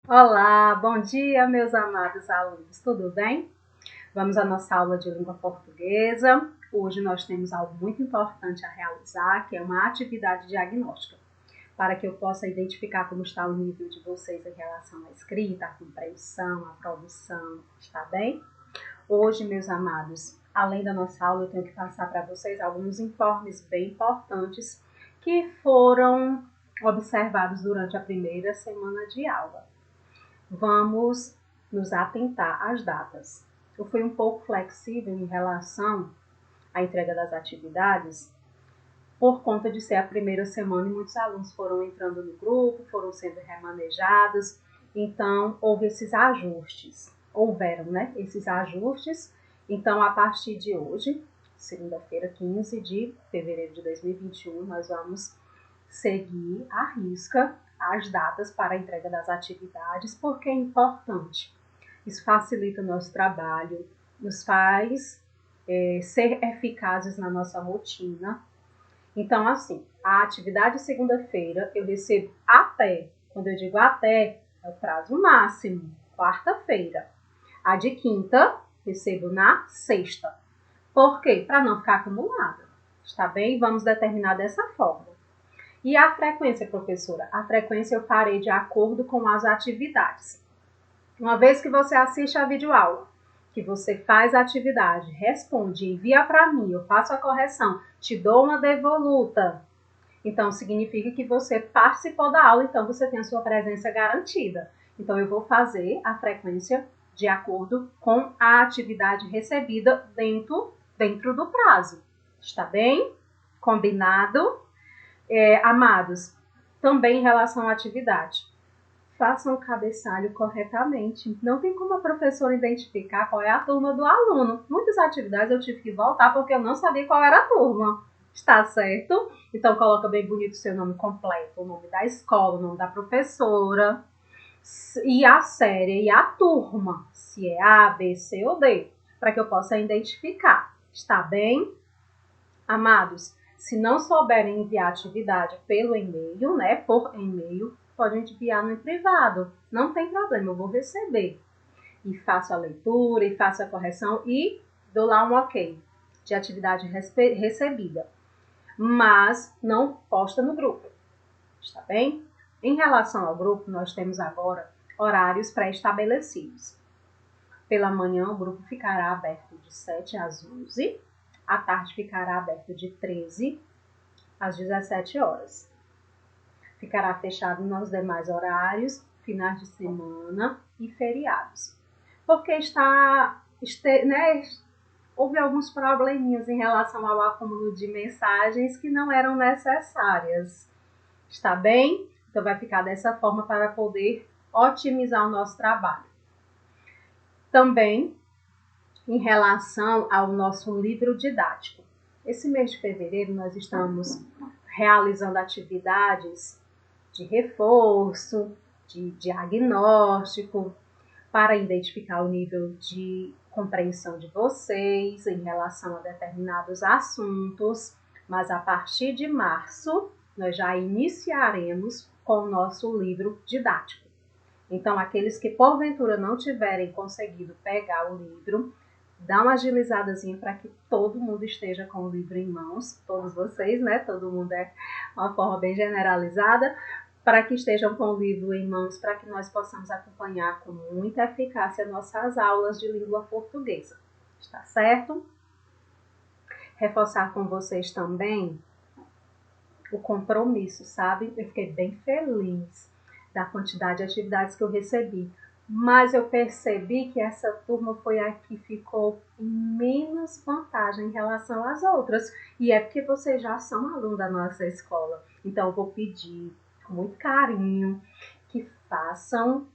Olá, bom dia, meus amados alunos, tudo bem? Vamos à nossa aula de língua portuguesa. Hoje nós temos algo muito importante a realizar, que é uma atividade diagnóstica, para que eu possa identificar como está o nível de vocês em relação à escrita, à compreensão, à produção, está bem? Hoje, meus amados, além da nossa aula, eu tenho que passar para vocês alguns informes bem importantes que foram observados durante a primeira semana de aula. Vamos nos atentar às datas. Eu fui um pouco flexível em relação à entrega das atividades, por conta de ser a primeira semana e muitos alunos foram entrando no grupo, foram sendo remanejados, então houve esses ajustes. Houveram, né, esses ajustes. Então, a partir de hoje, segunda-feira, 15 de fevereiro de 2021, nós vamos seguir à risca as datas para a entrega das atividades, porque é importante. Isso facilita o nosso trabalho, nos faz ser eficazes na nossa rotina. Então, assim, a atividade de segunda-feira eu recebo até, quando eu digo até, é o prazo máximo, quarta-feira. A de quinta, recebo na sexta. Por quê? Para não ficar acumulada. Está bem? Vamos determinar dessa forma. E a frequência, professora? A frequência eu farei de acordo com as atividades. Uma vez que você assiste a videoaula, que você faz a atividade, responde, envia para mim, eu faço a correção, te dou uma devoluta, então significa que você participou da aula, então você tem a sua presença garantida. Então eu vou fazer a frequência de acordo com a atividade recebida dentro do prazo. Está bem? Combinado? Amados, também em relação à atividade, façam o cabeçalho corretamente. Não tem como a professora identificar qual é a turma do aluno. Muitas atividades eu tive que voltar porque eu não sabia qual era a turma. Está certo? Então coloca bem bonito o seu nome completo, o nome da escola, o nome da professora, e a série e a turma, se é A, B, C ou D, para que eu possa identificar. Está bem? Amados, se não souberem enviar atividade pelo e-mail, né, por e-mail, pode enviar no privado. Não tem problema, eu vou receber. E faço a leitura, e faço a correção e dou lá um ok de atividade recebida. Mas não posta no grupo, está bem? Em relação ao grupo, nós temos agora horários pré-estabelecidos. Pela manhã, o grupo ficará aberto de 7 às 11. À tarde ficará aberto de 13 às 17 horas. Ficará fechado nos demais horários, finais de semana e feriados. Porque houve alguns probleminhas em relação ao acúmulo de mensagens que não eram necessárias. Está bem? Então vai ficar dessa forma para poder otimizar o nosso trabalho. Também em relação ao nosso livro didático. Esse mês de fevereiro nós estamos realizando atividades de reforço, de diagnóstico, para identificar o nível de compreensão de vocês em relação a determinados assuntos, mas a partir de março nós já iniciaremos com o nosso livro didático. Então, aqueles que porventura não tiverem conseguido pegar o livro, dá uma agilizadazinha para que todo mundo esteja com o livro em mãos, todos vocês, né? Todo mundo é uma forma bem generalizada, para que estejam com o livro em mãos, para que nós possamos acompanhar com muita eficácia nossas aulas de língua portuguesa. Está certo? Reforçar com vocês também o compromisso, sabe? Eu fiquei bem feliz da quantidade de atividades que eu recebi. Mas eu percebi que essa turma foi a que ficou em menos vantagem em relação às outras. E é porque vocês já são alunos da nossa escola. Então eu vou pedir com muito carinho que façam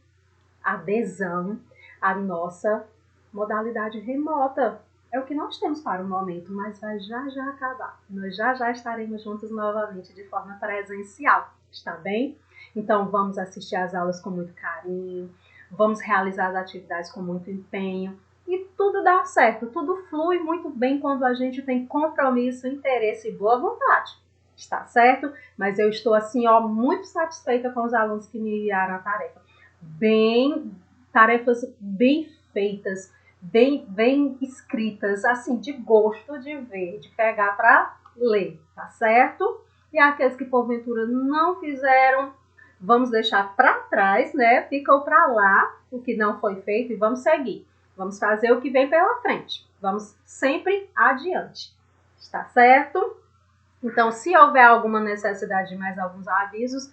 adesão à nossa modalidade remota. É o que nós temos para o momento, mas vai já acabar. Nós já estaremos juntos novamente de forma presencial, está bem? Então vamos assistir às aulas com muito carinho, vamos realizar as atividades com muito empenho e tudo dá certo, tudo flui muito bem quando a gente tem compromisso, interesse e boa vontade. Está certo? Mas eu estou assim, ó, muito satisfeita com os alunos que me enviaram a tarefa. tarefas bem feitas, bem escritas, assim, de gosto de ver, de pegar para ler, tá certo? E aqueles que porventura não fizeram, vamos deixar para trás, né? Ficou para lá o que não foi feito e vamos seguir. Vamos fazer o que vem pela frente. Vamos sempre adiante. Está certo? Então, se houver alguma necessidade de mais alguns avisos,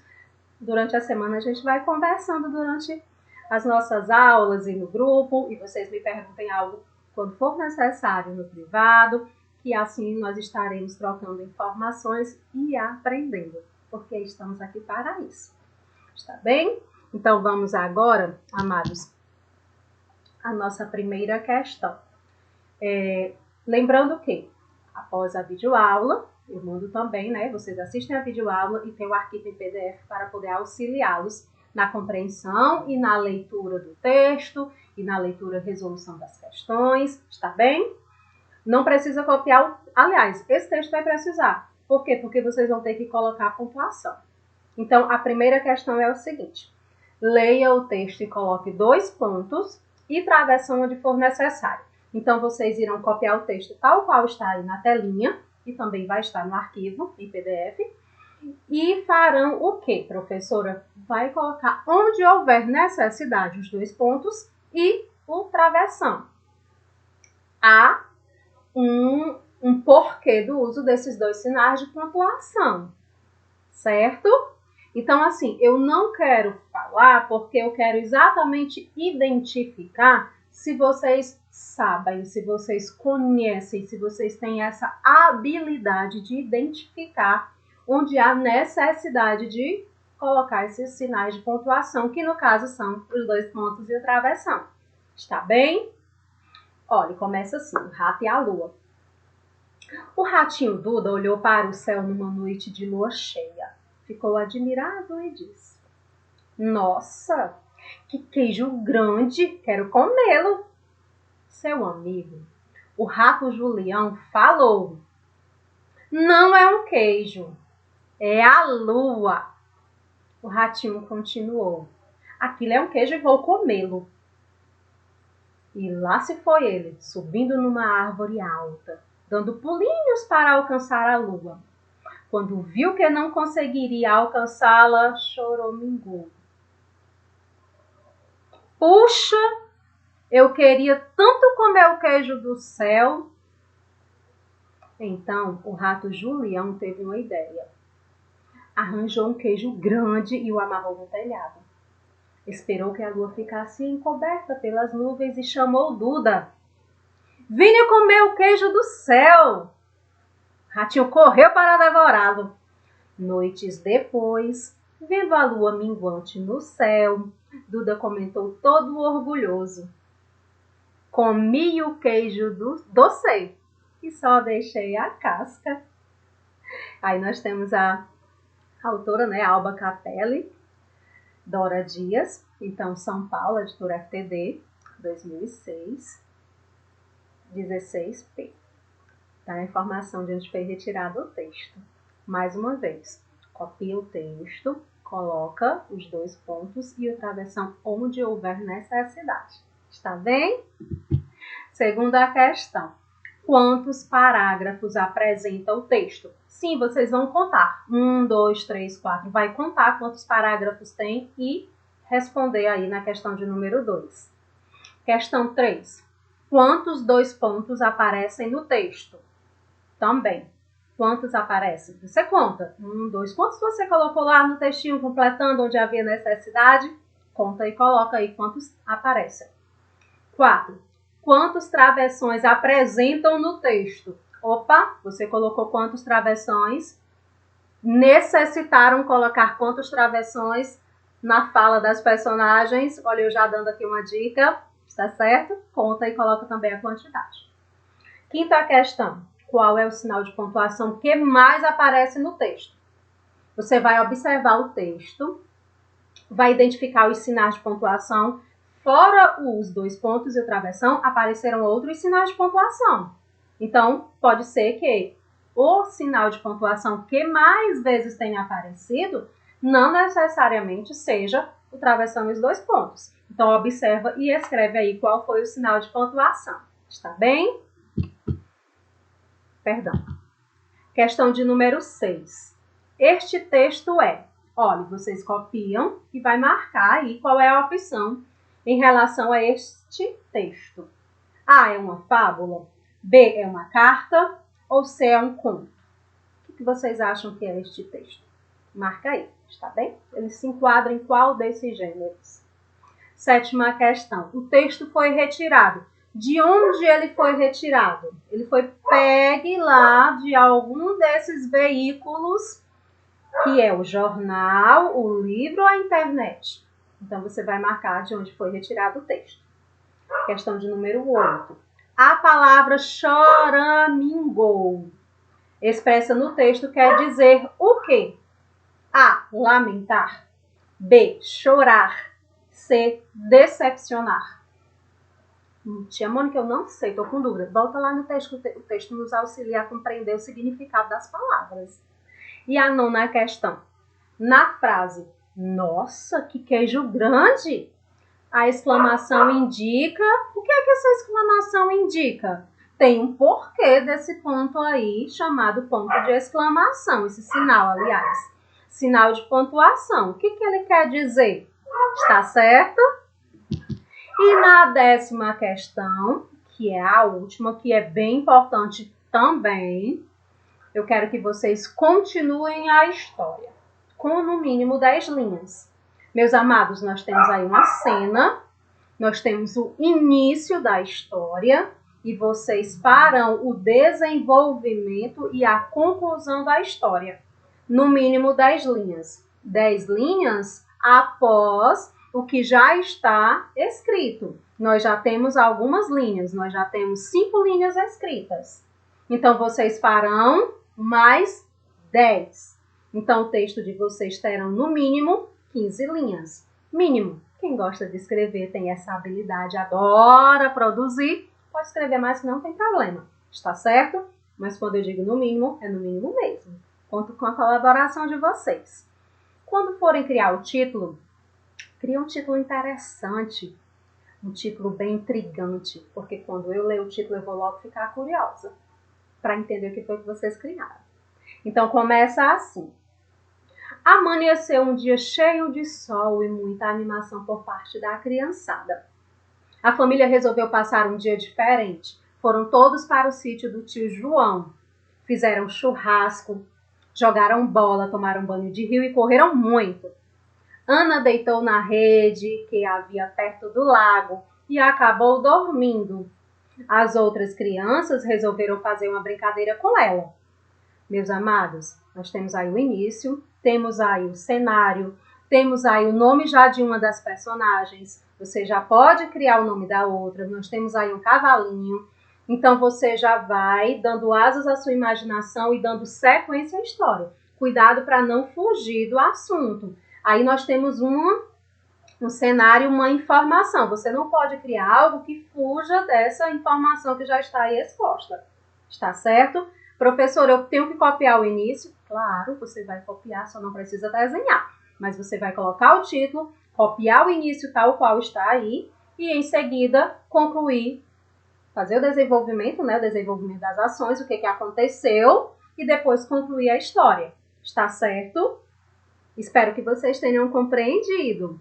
durante a semana a gente vai conversando durante as nossas aulas e no grupo. E vocês me perguntem algo quando for necessário no privado, que assim nós estaremos trocando informações e aprendendo, porque estamos aqui para isso. Está bem? Então, vamos agora, amados, a nossa primeira questão. Lembrando que, após a videoaula, eu mando também, né? Vocês assistem a videoaula e tem o arquivo em PDF para poder auxiliá-los na compreensão e na leitura do texto e na leitura e resolução das questões, está bem? Não precisa copiar, aliás, esse texto vai precisar. Por quê? Porque vocês vão ter que colocar a pontuação. Então, a primeira questão é o seguinte: leia o texto e coloque 2 pontos e travessão onde for necessário. Então, vocês irão copiar o texto tal qual está aí na telinha, e também vai estar no arquivo, em PDF, e farão o quê, professora? Vai colocar onde houver necessidade os 2 pontos e o travessão. Há um porquê do uso desses 2 sinais de pontuação, certo? Então, assim, eu não quero falar porque eu quero exatamente identificar se vocês sabem, se vocês conhecem, se vocês têm essa habilidade de identificar onde há necessidade de colocar esses sinais de pontuação, que no caso são os 2 pontos e o travessão. Está bem? Olha, começa assim, o rato e a lua. O ratinho Duda olhou para o céu numa noite de lua cheia. Ficou admirado e disse: nossa, que queijo grande, quero comê-lo. Seu amigo, o rato Julião, falou: não é um queijo, é a lua. O ratinho continuou: aquilo é um queijo e vou comê-lo. E lá se foi ele, subindo numa árvore alta, dando pulinhos para alcançar a lua. Quando viu que não conseguiria alcançá-la, choramingou. Puxa, eu queria tanto comer o queijo do céu. Então, o rato Julião teve uma ideia. Arranjou um queijo grande e o amarrou no telhado. Esperou que a lua ficasse encoberta pelas nuvens e chamou Duda. Venha comer o queijo do céu. Ratinho correu para devorá-lo. Noites depois, vendo a lua minguante no céu, Duda comentou todo orgulhoso: comi o queijo doce e só deixei a casca. Aí nós temos a autora, né, Alba Capelli, Dora Dias, então São Paulo, editora FTD, 2006, 16p. Tá a informação de onde foi retirado o texto. Mais uma vez, copia o texto, coloca os 2 pontos e o travessão onde houver necessidade. Está bem? Segunda questão. Quantos parágrafos apresenta o texto? Sim, vocês vão contar. 1, 2, 3, 4. Vai contar quantos parágrafos tem e responder aí na questão de número 2. Questão 3. Quantos 2 pontos aparecem no texto? Também. Quantos aparecem? Você conta. 1, 2. Quantos você colocou lá no textinho completando onde havia necessidade? Conta e coloca aí quantos aparecem. 4. Quantos travessões apresentam no texto? Opa, você colocou quantos travessões? Necessitaram colocar quantos travessões na fala das personagens? Olha, eu já dando aqui uma dica, está certo? Conta e coloca também a quantidade. Quinta questão. Qual é o sinal de pontuação que mais aparece no texto? Você vai observar o texto, vai identificar os sinais de pontuação. Fora os 2 pontos e o travessão, apareceram outros sinais de pontuação. Então, pode ser que o sinal de pontuação que mais vezes tenha aparecido não necessariamente seja o travessão e os 2 pontos. Então, observa e escreve aí qual foi o sinal de pontuação. Está bem? Perdão. Questão de número 6. Este texto é... Olha, vocês copiam e vai marcar aí qual é a opção em relação a este texto. A é uma fábula, B é uma carta ou C é um conto? O que vocês acham que é este texto? Marca aí, está bem? Ele se enquadra em qual desses gêneros? 7ª questão. O texto foi retirado. De onde ele foi retirado? Ele foi pegue lá de algum desses veículos, que é o jornal, o livro ou a internet. Então, você vai marcar de onde foi retirado o texto. Questão de número 8. A palavra choramingou, expressa no texto, quer dizer o quê? A, lamentar. B, chorar. C, decepcionar. Tia Mônica, eu não sei, estou com dúvida. Volta lá no texto, o texto nos auxilia a compreender o significado das palavras. E a 9ª questão. Na frase, nossa, que queijo grande! A exclamação indica... O que é que essa exclamação indica? Tem um porquê desse ponto aí, chamado ponto de exclamação. Esse sinal, aliás. Sinal de pontuação. O que ele quer dizer? Está certo? E na 10ª questão, que é a última, que é bem importante também, eu quero que vocês continuem a história, com no mínimo 10 linhas. Meus amados, nós temos aí uma cena, nós temos o início da história, e vocês farão o desenvolvimento e a conclusão da história. No mínimo 10 linhas. 10 linhas após o que já está escrito. Nós já temos algumas linhas, nós já temos 5 linhas escritas. Então, vocês farão mais 10. Então, o texto de vocês terão, no mínimo, 15 linhas. Mínimo. Quem gosta de escrever tem essa habilidade, adora produzir, pode escrever mais que não tem problema. Está certo? Mas quando eu digo no mínimo, é no mínimo mesmo. Conto com a colaboração de vocês. Quando forem criar o título, cria um título interessante, um título bem intrigante, porque quando eu ler o título eu vou logo ficar curiosa para entender o que foi que vocês criaram. Então começa assim. Amanheceu um dia cheio de sol e muita animação por parte da criançada. A família resolveu passar um dia diferente. Foram todos para o sítio do tio João. Fizeram churrasco, jogaram bola, tomaram banho de rio e correram muito. Ana deitou na rede que havia perto do lago e acabou dormindo. As outras crianças resolveram fazer uma brincadeira com ela. Meus amados, nós temos aí o início, temos aí o cenário, temos aí o nome já de uma das personagens. Você já pode criar o nome da outra. Nós temos aí um cavalinho. Então, você já vai dando asas à sua imaginação e dando sequência à história. Cuidado para não fugir do assunto. Aí nós temos um cenário, uma informação. Você não pode criar algo que fuja dessa informação que já está aí exposta. Está certo? Professor, eu tenho que copiar o início? Claro, você vai copiar, só não precisa desenhar. Mas você vai colocar o título, copiar o início tal qual está aí e em seguida concluir, fazer o desenvolvimento, né? O desenvolvimento das ações, o que aconteceu e depois concluir a história. Está certo? Espero que vocês tenham compreendido.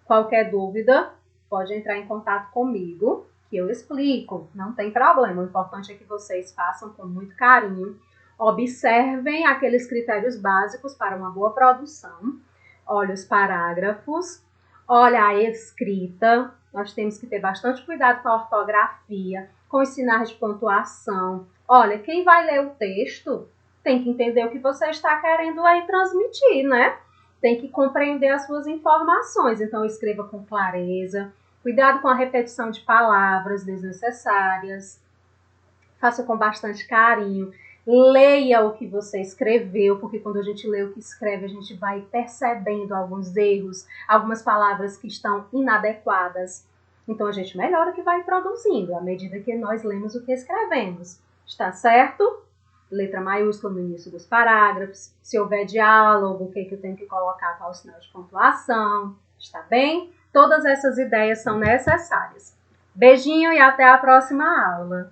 Qualquer dúvida, pode entrar em contato comigo, que eu explico. Não tem problema. O importante é que vocês façam com muito carinho. Observem aqueles critérios básicos para uma boa produção. Olha os parágrafos. Olha a escrita. Nós temos que ter bastante cuidado com a ortografia, com os sinais de pontuação. Olha, quem vai ler o texto tem que entender o que você está querendo aí transmitir, né? Tem que compreender as suas informações. Então, escreva com clareza. Cuidado com a repetição de palavras desnecessárias. Faça com bastante carinho. Leia o que você escreveu, porque quando a gente lê o que escreve, a gente vai percebendo alguns erros, algumas palavras que estão inadequadas. Então, a gente melhora o que vai produzindo, à medida que nós lemos o que escrevemos. Está certo? Letra maiúscula no início dos parágrafos. Se houver diálogo, o que eu tenho que colocar, qual o sinal de pontuação. Está bem? Todas essas ideias são necessárias. Beijinho e até a próxima aula.